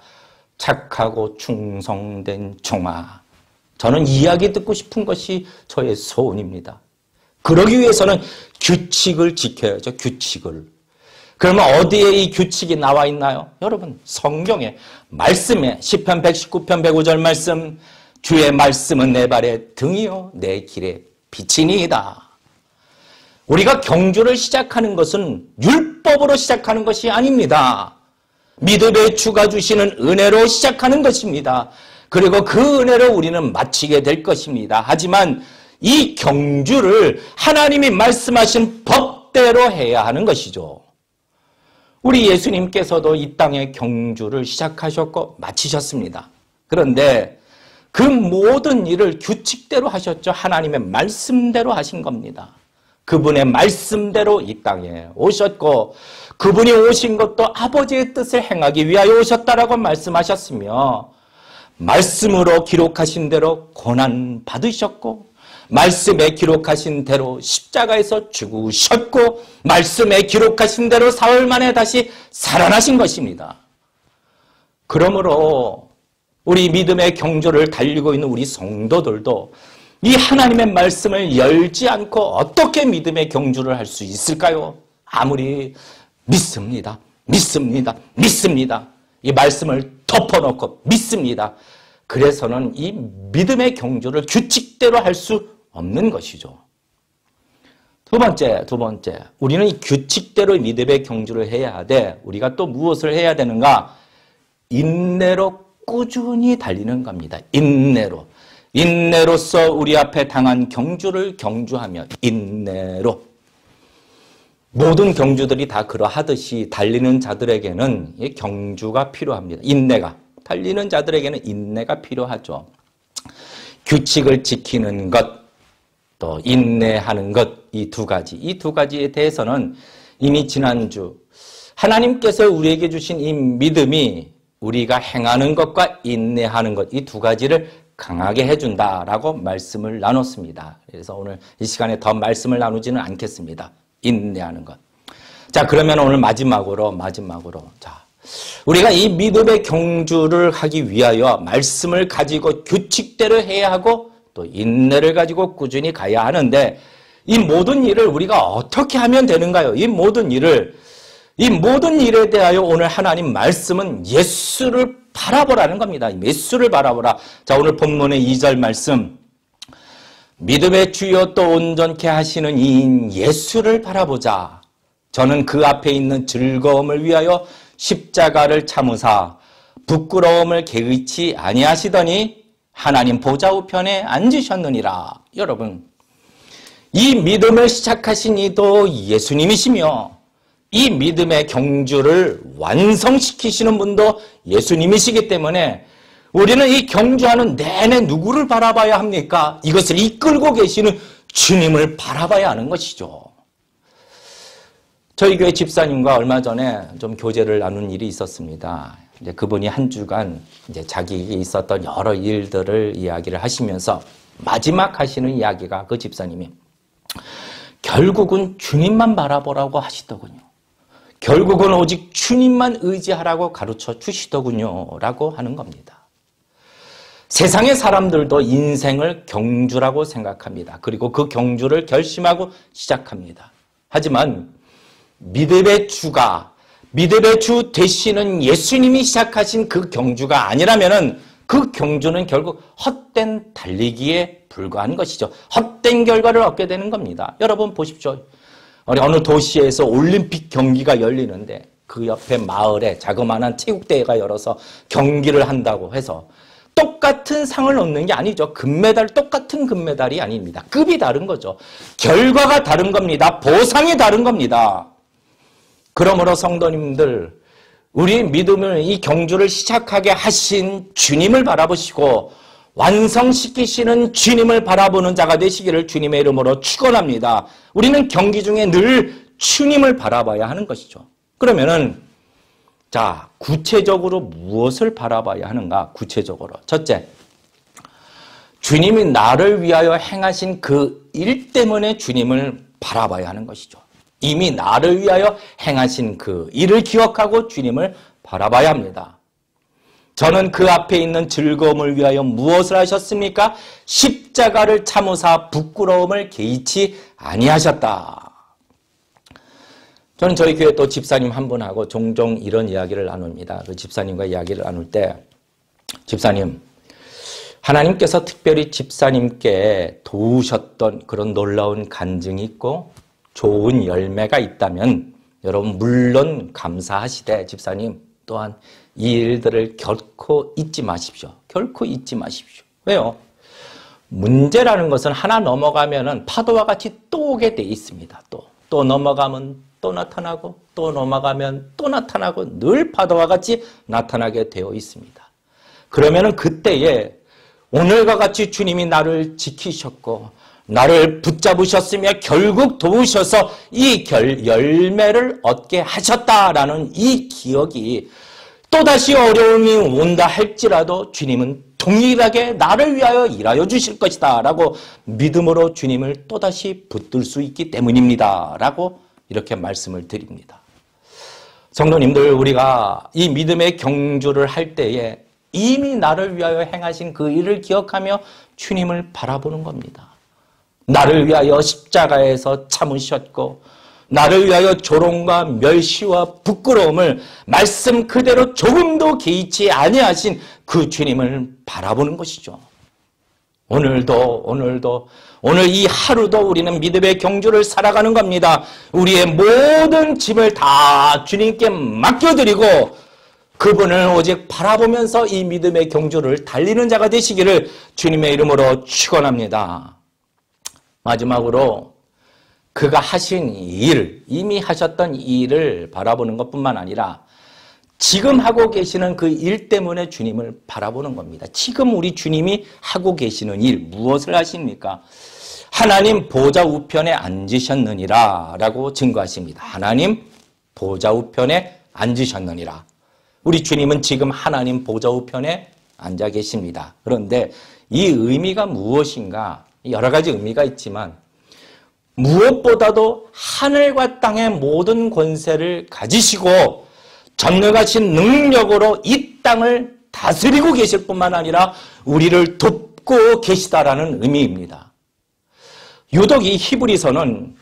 착하고 충성된 종아. 저는 이야기 듣고 싶은 것이 저의 소원입니다. 그러기 위해서는 규칙을 지켜야죠. 규칙을. 그러면 어디에 이 규칙이 나와 있나요? 여러분, 성경에, 말씀에, 시편 119편 105절 말씀, 주의 말씀은 내 발의 등이요 내 길의 빛이니이다. 우리가 경주를 시작하는 것은 율법으로 시작하는 것이 아닙니다. 믿음의 주가 주시는 은혜로 시작하는 것입니다. 그리고 그 은혜로 우리는 마치게 될 것입니다. 하지만 이 경주를 하나님이 말씀하신 법대로 해야 하는 것이죠. 우리 예수님께서도 이 땅의 경주를 시작하셨고 마치셨습니다. 그런데 그 모든 일을 규칙대로 하셨죠. 하나님의 말씀대로 하신 겁니다. 그분의 말씀대로 이 땅에 오셨고 그분이 오신 것도 아버지의 뜻을 행하기 위하여 오셨다라고 말씀하셨으며 말씀으로 기록하신 대로 고난 받으셨고 말씀에 기록하신 대로 십자가에서 죽으셨고 말씀에 기록하신 대로 사흘 만에 다시 살아나신 것입니다. 그러므로 우리 믿음의 경주를 달리고 있는 우리 성도들도 이 하나님의 말씀을 열지 않고 어떻게 믿음의 경주를 할 수 있을까요? 아무리 믿습니다. 이 말씀을 덮어놓고 믿습니다. 그래서는 이 믿음의 경주를 규칙대로 할 수 없는 것이죠. 두 번째, 우리는 이 규칙대로 믿음의 경주를 해야 돼. 우리가 또 무엇을 해야 되는가? 인내로 꾸준히 달리는 겁니다. 인내로서 우리 앞에 당한 경주를 경주하며 인내로. 모든 경주들이 다 그러하듯이 달리는 자들에게는 경주가 필요합니다. 인내가. 달리는 자들에게는 인내가 필요하죠. 규칙을 지키는 것, 또 인내하는 것, 이 두 가지에 대해서는 이미 지난주 하나님께서 우리에게 주신 이 믿음이 우리가 행하는 것과 인내하는 것, 이 두 가지를 강하게 해준다라고 말씀을 나눴습니다. 그래서 오늘 이 시간에 더 말씀을 나누지는 않겠습니다. 인내하는 것. 자, 그러면 오늘 마지막으로 자, 우리가 이 믿음의 경주를 하기 위하여 말씀을 가지고 규칙대로 해야 하고 또 인내를 가지고 꾸준히 가야 하는데 이 모든 일을 우리가 어떻게 하면 되는가요? 이 모든 일에 대하여 오늘 하나님 말씀은 예수를 바라보라는 겁니다. 예수를 바라보라. 자, 오늘 본문의 2절 말씀. 믿음의 주여 또 온전케 하시는 이인 예수를 바라보자. 저는 그 앞에 있는 즐거움을 위하여 십자가를 참으사 부끄러움을 개의치 아니하시더니 하나님 보좌 우편에 앉으셨느니라. 여러분, 이 믿음을 시작하신 이도 예수님이시며 이 믿음의 경주를 완성시키시는 분도 예수님이시기 때문에 우리는 이 경주하는 내내 누구를 바라봐야 합니까? 이것을 이끌고 계시는 주님을 바라봐야 하는 것이죠. 저희 교회 집사님과 얼마 전에 좀 교제를 나눈 일이 있었습니다. 이제 그분이 한 주간 이제 자기에게 있었던 여러 일들을 이야기를 하시면서 마지막 하시는 이야기가 그 집사님이 결국은 주님만 바라보라고 하시더군요. 결국은 오직 주님만 의지하라고 가르쳐 주시더군요. 라고 하는 겁니다. 세상의 사람들도 인생을 경주라고 생각합니다. 그리고 그 경주를 결심하고 시작합니다. 하지만 믿음의 주 되시는 예수님이 시작하신 그 경주가 아니라면은 그 경주는 결국 헛된 달리기에 불과한 것이죠. 헛된 결과를 얻게 되는 겁니다. 여러분 보십시오. 어느 도시에서 올림픽 경기가 열리는데 그 옆에 마을에 자그마한 체육대회가 열어서 경기를 한다고 해서 똑같은 상을 얻는 게 아니죠. 똑같은 금메달이 아닙니다. 급이 다른 거죠. 결과가 다른 겁니다. 보상이 다른 겁니다. 그러므로 성도님들, 우리 믿음을 이 경주를 시작하게 하신 주님을 바라보시고 완성시키시는 주님을 바라보는 자가 되시기를 주님의 이름으로 축원합니다. 우리는 경기 중에 늘 주님을 바라봐야 하는 것이죠. 그러면은 자, 구체적으로 무엇을 바라봐야 하는가? 구체적으로 첫째, 주님이 나를 위하여 행하신 그 일 때문에 주님을 바라봐야 하는 것이죠. 이미 나를 위하여 행하신 그 일을 기억하고 주님을 바라봐야 합니다. 저는 그 앞에 있는 즐거움을 위하여 무엇을 하셨습니까? 십자가를 참으사 부끄러움을 개의치 아니하셨다. 저는 저희 교회 또 집사님 한 분하고 종종 이런 이야기를 나눕니다. 그 집사님과 이야기를 나눌 때, 집사님, 하나님께서 특별히 집사님께 도우셨던 그런 놀라운 간증이 있고 좋은 열매가 있다면 여러분 물론 감사하시되 집사님 또한 이 일들을 결코 잊지 마십시오. 결코 잊지 마십시오. 왜요? 문제라는 것은 하나 넘어가면은 파도와 같이 또 오게 돼 있습니다. 또 넘어가면 또 나타나고 또 넘어가면 또 나타나고 늘 파도와 같이 나타나게 되어 있습니다. 그러면은 그때에 오늘과 같이 주님이 나를 지키셨고 나를 붙잡으셨으며 결국 도우셔서 이 열매를 얻게 하셨다라는 이 기억이 또다시 어려움이 온다 할지라도 주님은 동일하게 나를 위하여 일하여 주실 것이다 라고 믿음으로 주님을 또다시 붙들 수 있기 때문입니다 라고 이렇게 말씀을 드립니다. 성도님들, 우리가 이 믿음의 경주를 할 때에 이미 나를 위하여 행하신 그 일을 기억하며 주님을 바라보는 겁니다. 나를 위하여 십자가에서 참으셨고 나를 위하여 조롱과 멸시와 부끄러움을 말씀 그대로 조금도 개의치 아니하신 그 주님을 바라보는 것이죠. 오늘 이 하루도 우리는 믿음의 경주를 살아가는 겁니다. 우리의 모든 짐을 다 주님께 맡겨드리고 그분을 오직 바라보면서 이 믿음의 경주를 달리는 자가 되시기를 주님의 이름으로 축원합니다. 마지막으로 그가 하신 일, 이미 하셨던 이 일을 바라보는 것뿐만 아니라 지금 하고 계시는 그 일 때문에 주님을 바라보는 겁니다. 지금 우리 주님이 하고 계시는 일, 무엇을 하십니까? 하나님 보좌 우편에 앉으셨느니라 라고 증거하십니다. 하나님 보좌 우편에 앉으셨느니라. 우리 주님은 지금 하나님 보좌 우편에 앉아 계십니다. 그런데 이 의미가 무엇인가? 여러 가지 의미가 있지만 무엇보다도 하늘과 땅의 모든 권세를 가지시고 전능하신 능력으로 이 땅을 다스리고 계실 뿐만 아니라 우리를 돕고 계시다라는 의미입니다. 유독 이 히브리서는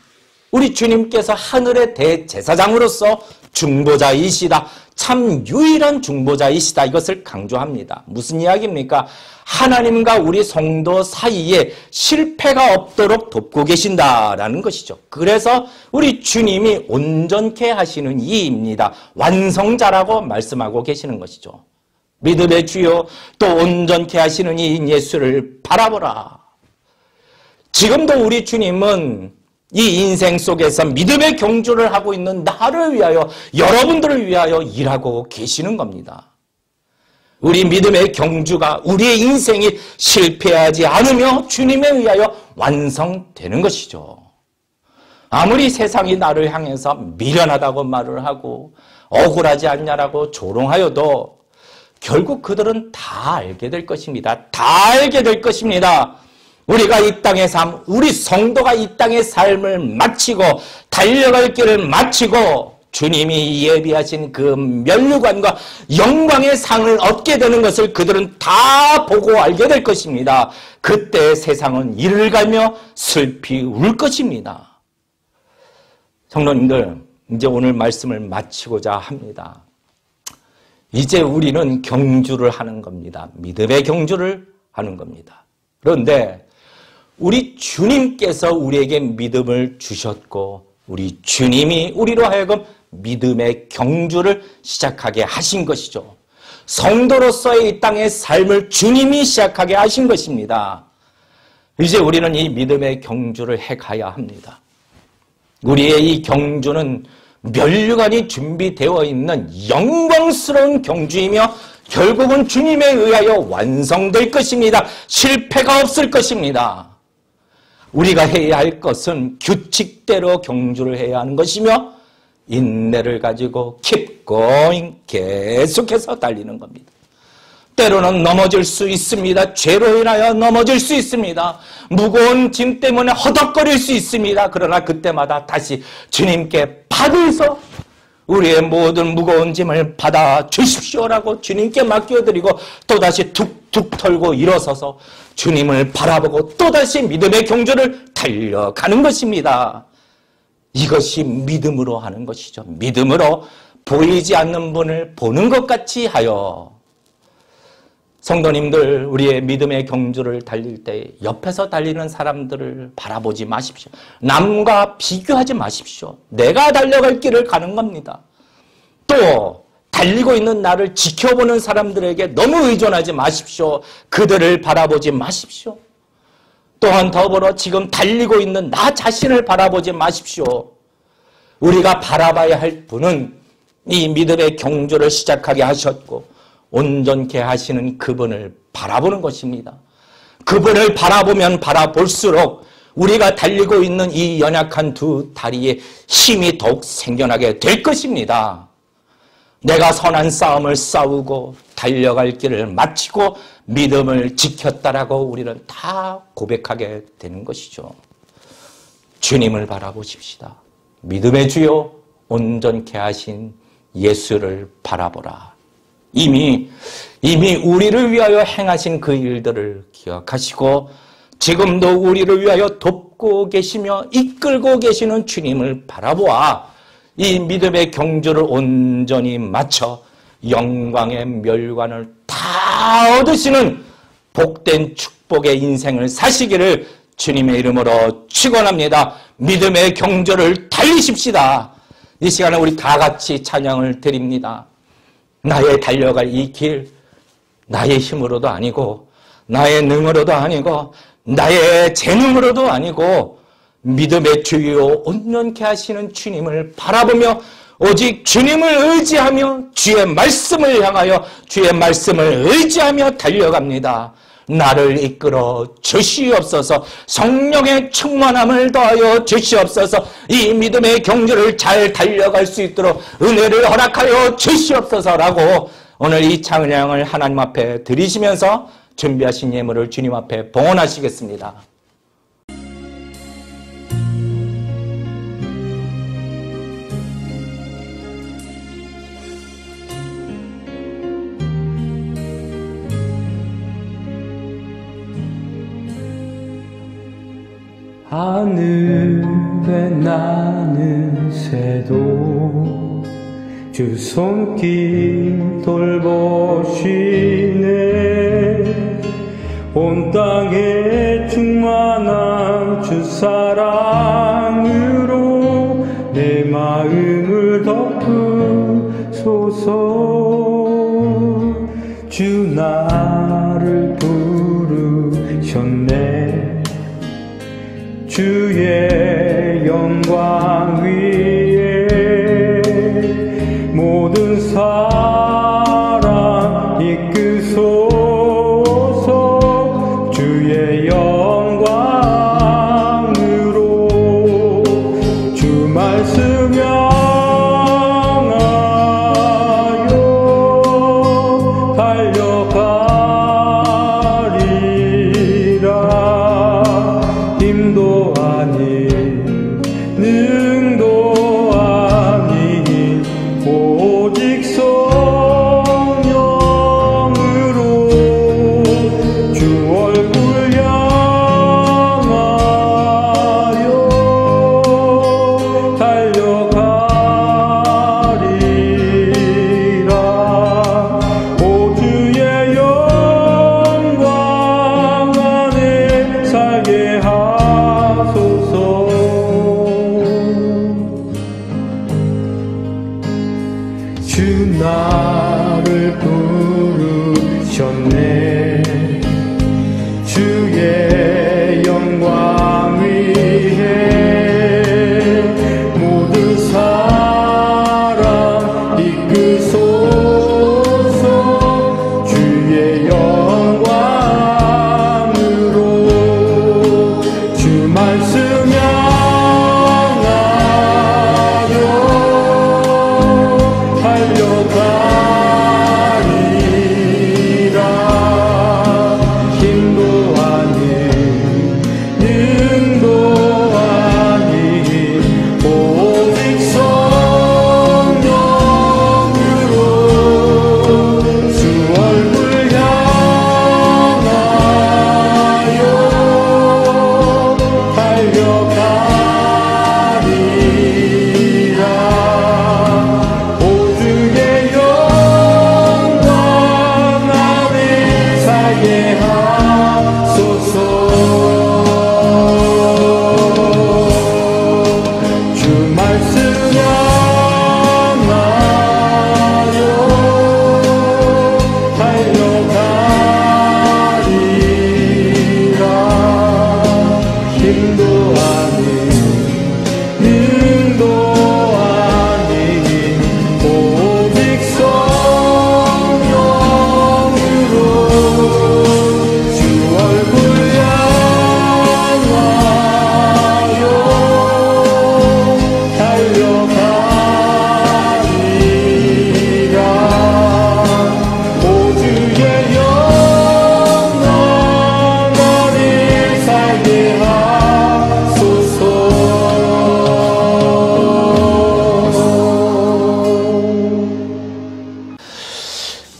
우리 주님께서 하늘의 대제사장으로서 중보자이시다. 참 유일한 중보자이시다. 이것을 강조합니다. 무슨 이야기입니까? 하나님과 우리 성도 사이에 실패가 없도록 돕고 계신다라는 것이죠. 그래서 우리 주님이 온전케 하시는 이입니다. 완성자라고 말씀하고 계시는 것이죠. 믿음의 주요 또 온전케 하시는 이인 예수를 바라보라. 지금도 우리 주님은 이 인생 속에서 믿음의 경주를 하고 있는 나를 위하여, 여러분들을 위하여 일하고 계시는 겁니다. 우리 믿음의 경주가, 우리의 인생이 실패하지 않으며 주님에 의하여 완성되는 것이죠. 아무리 세상이 나를 향해서 미련하다고 말을 하고 억울하지 않냐라고 조롱하여도 결국 그들은 다 알게 될 것입니다. 다 알게 될 것입니다. 우리가 이 땅의 삶, 우리 성도가 이 땅의 삶을 마치고 달려갈 길을 마치고 주님이 예비하신 그 면류관과 영광의 상을 얻게 되는 것을 그들은 다 보고 알게 될 것입니다. 그때 세상은 이를 갈며 슬피 울 것입니다. 성도님들, 이제 오늘 말씀을 마치고자 합니다. 이제 우리는 경주를 하는 겁니다. 믿음의 경주를 하는 겁니다. 그런데 우리 주님께서 우리에게 믿음을 주셨고 우리 주님이 우리로 하여금 믿음의 경주를 시작하게 하신 것이죠. 성도로서의 이 땅의 삶을 주님이 시작하게 하신 것입니다. 이제 우리는 이 믿음의 경주를 해가야 합니다. 우리의 이 경주는 면류관이 준비되어 있는 영광스러운 경주이며 결국은 주님에 의하여 완성될 것입니다. 실패가 없을 것입니다. 우리가 해야 할 것은 규칙대로 경주를 해야 하는 것이며 인내를 가지고 keep going, 계속해서 달리는 겁니다. 때로는 넘어질 수 있습니다. 죄로 인하여 넘어질 수 있습니다. 무거운 짐 때문에 허덕거릴 수 있습니다. 그러나 그때마다 다시 주님께 받으서 우리의 모든 무거운 짐을 받아 주십시오라고 주님께 맡겨드리고 또다시 툭툭 털고 일어서서 주님을 바라보고 또다시 믿음의 경주를 달려가는 것입니다. 이것이 믿음으로 하는 것이죠. 믿음으로 보이지 않는 분을 보는 것 같이 하여. 성도님들, 우리의 믿음의 경주를 달릴 때 옆에서 달리는 사람들을 바라보지 마십시오. 남과 비교하지 마십시오. 내가 달려갈 길을 가는 겁니다. 또 달리고 있는 나를 지켜보는 사람들에게 너무 의존하지 마십시오. 그들을 바라보지 마십시오. 또한 더불어 지금 달리고 있는 나 자신을 바라보지 마십시오. 우리가 바라봐야 할 분은 이 믿음의 경주를 시작하게 하셨고 온전케 하시는 그분을 바라보는 것입니다. 그분을 바라보면 바라볼수록 우리가 달리고 있는 이 연약한 두 다리에 힘이 더욱 생겨나게 될 것입니다. 내가 선한 싸움을 싸우고 달려갈 길을 마치고 믿음을 지켰다라고 우리는 다 고백하게 되는 것이죠. 주님을 바라보십시다. 믿음의 주요 온전케 하신 예수를 바라보라. 이미 우리를 위하여 행하신 그 일들을 기억하시고 지금도 우리를 위하여 돕고 계시며 이끌고 계시는 주님을 바라보아 이 믿음의 경주를 온전히 마쳐 영광의 멸관을 다 얻으시는 복된 축복의 인생을 사시기를 주님의 이름으로 축원합니다. 믿음의 경주를 달리십시다. 이 시간에 우리 다 같이 찬양을 드립니다. 나의 달려갈 이 길, 나의 힘으로도 아니고 나의 능으로도 아니고 나의 재능으로도 아니고 믿음의 주요 온전케 하시는 주님을 바라보며 오직 주님을 의지하며 주의 말씀을 향하여 주의 말씀을 의지하며 달려갑니다. 나를 이끌어 주시옵소서. 성령의 충만함을 더하여 주시옵소서. 이 믿음의 경주를 잘 달려갈 수 있도록 은혜를 허락하여 주시옵소서라고 오늘 이 찬양을 하나님 앞에 드리시면서 준비하신 예물을 주님 앞에 봉헌하시겠습니다. 하늘에 나는 새도 주 손길 돌보시네. 온 땅에 충만한 주 사랑으로 내 마음을 덮으소서. 주 나를 부르셨네. 주의 영광 위에 모든 사랑 이끄소서. 주의 영광으로 주 말씀 향하여 달려가리라. 힘도 아닌 능도 아닌 오직 성령으로 주 얼굴 향하여 달려가리라. 오 주의 영광 안에 살게 하소서. 주 나를 부르셨네. 주의 영광 위에 모든 사랑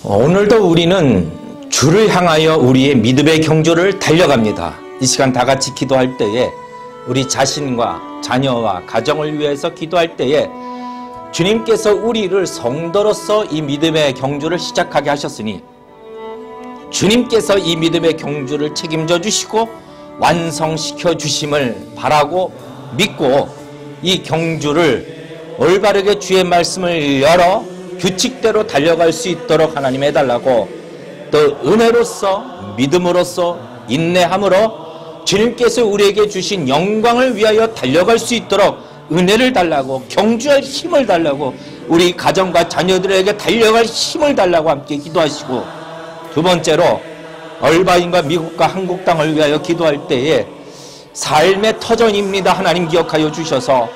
오늘도 우리는 주를 향하여 우리의 믿음의 경주를 달려갑니다. 이 시간 다 같이 기도할 때에 우리 자신과 자녀와 가정을 위해서 기도할 때에 주님께서 우리를 성도로서 이 믿음의 경주를 시작하게 하셨으니 주님께서 이 믿음의 경주를 책임져 주시고 완성시켜 주심을 바라고 믿고 이 경주를 올바르게 주의 말씀을 열어 규칙대로 달려갈 수 있도록 하나님 해달라고, 또 은혜로서 믿음으로써 인내함으로 주님께서 우리에게 주신 영광을 위하여 달려갈 수 있도록 은혜를 달라고, 경주할 힘을 달라고, 우리 가정과 자녀들에게 달려갈 힘을 달라고 함께 기도하시고, 두 번째로 얼바인과 미국과 한국 땅을 위하여 기도할 때에 삶의 터전입니다. 하나님 기억하여 주셔서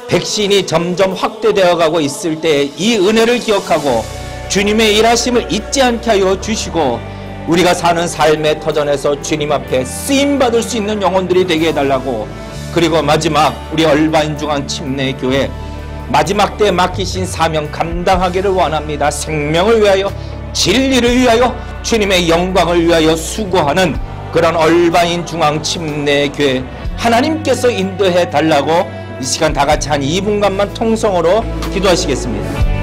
백신이 점점 확대되어 가고 있을 때 이 은혜를 기억하고 주님의 일하심을 잊지 않게 하여 주시고, 우리가 사는 삶의 터전에서 주님 앞에 쓰임받을 수 있는 영혼들이 되게 해달라고, 그리고 마지막 우리 얼바인 중앙 침례교회 마지막 때에 맡기신 사명 감당하기를 원합니다. 생명을 위하여, 진리를 위하여, 주님의 영광을 위하여 수고하는 그런 얼바인 중앙 침례교회 하나님께서 인도해 달라고 이 시간 다 같이 한 2분간만 통성으로 기도하시겠습니다.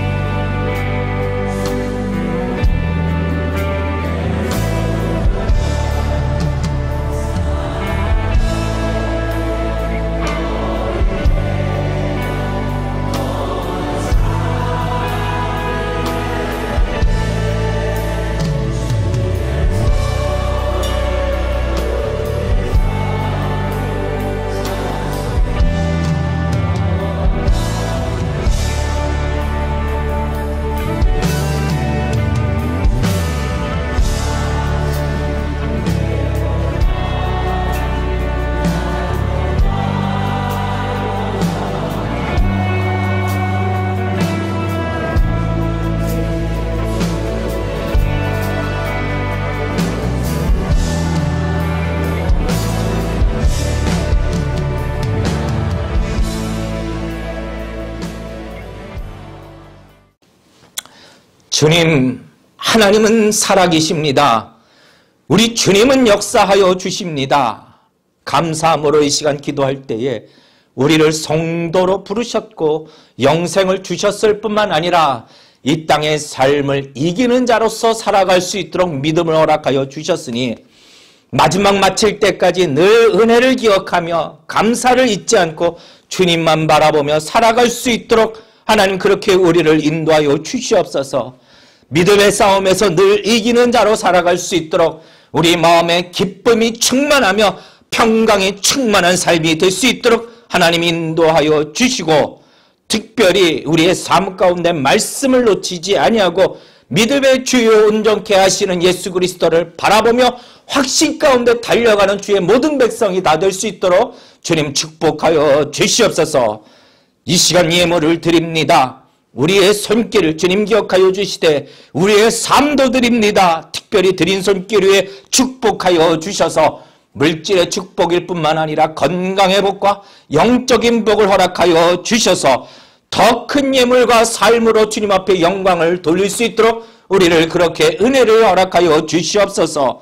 주님, 하나님은 살아계십니다. 우리 주님은 역사하여 주십니다. 감사함으로 이 시간 기도할 때에 우리를 성도로 부르셨고 영생을 주셨을 뿐만 아니라 이 땅의 삶을 이기는 자로서 살아갈 수 있도록 믿음을 허락하여 주셨으니 마지막 마칠 때까지 늘 은혜를 기억하며 감사를 잊지 않고 주님만 바라보며 살아갈 수 있도록 하나님 그렇게 우리를 인도하여 주시옵소서. 믿음의 싸움에서 늘 이기는 자로 살아갈 수 있도록 우리 마음에 기쁨이 충만하며 평강이 충만한 삶이 될 수 있도록 하나님 인도하여 주시고, 특별히 우리의 삶 가운데 말씀을 놓치지 아니하고 믿음의 주요 온전케 하시는 예수 그리스도를 바라보며 확신 가운데 달려가는 주의 모든 백성이 다 될 수 있도록 주님 축복하여 주시옵소서. 이 시간 예물을 드립니다. 우리의 손길을 주님 기억하여 주시되 우리의 삶도 드립니다. 특별히 드린 손길 위에 축복하여 주셔서 물질의 축복일 뿐만 아니라 건강의 복과 영적인 복을 허락하여 주셔서 더 큰 예물과 삶으로 주님 앞에 영광을 돌릴 수 있도록 우리를 그렇게 은혜를 허락하여 주시옵소서.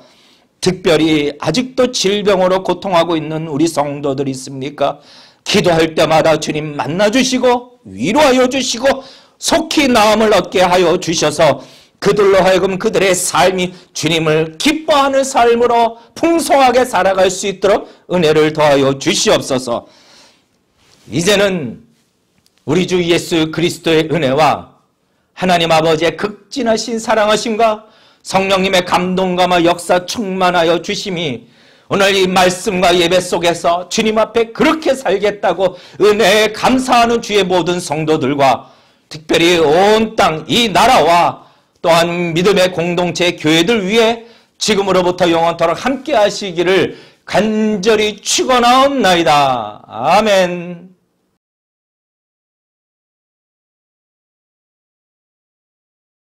특별히 아직도 질병으로 고통하고 있는 우리 성도들 있습니까? 기도할 때마다 주님 만나주시고 위로하여 주시고 속히 나음을 얻게 하여 주셔서 그들로 하여금 그들의 삶이 주님을 기뻐하는 삶으로 풍성하게 살아갈 수 있도록 은혜를 더하여 주시옵소서. 이제는 우리 주 예수 그리스도의 은혜와 하나님 아버지의 극진하신 사랑하심과 성령님의 감동감과 역사 충만하여 주심이 오늘 이 말씀과 예배 속에서 주님 앞에 그렇게 살겠다고 은혜에 감사하는 주의 모든 성도들과 특별히 온 땅 이 나라와 또한 믿음의 공동체 교회들 위해 지금으로부터 영원토록 함께 하시기를 간절히 축원하옵나이다. 아멘.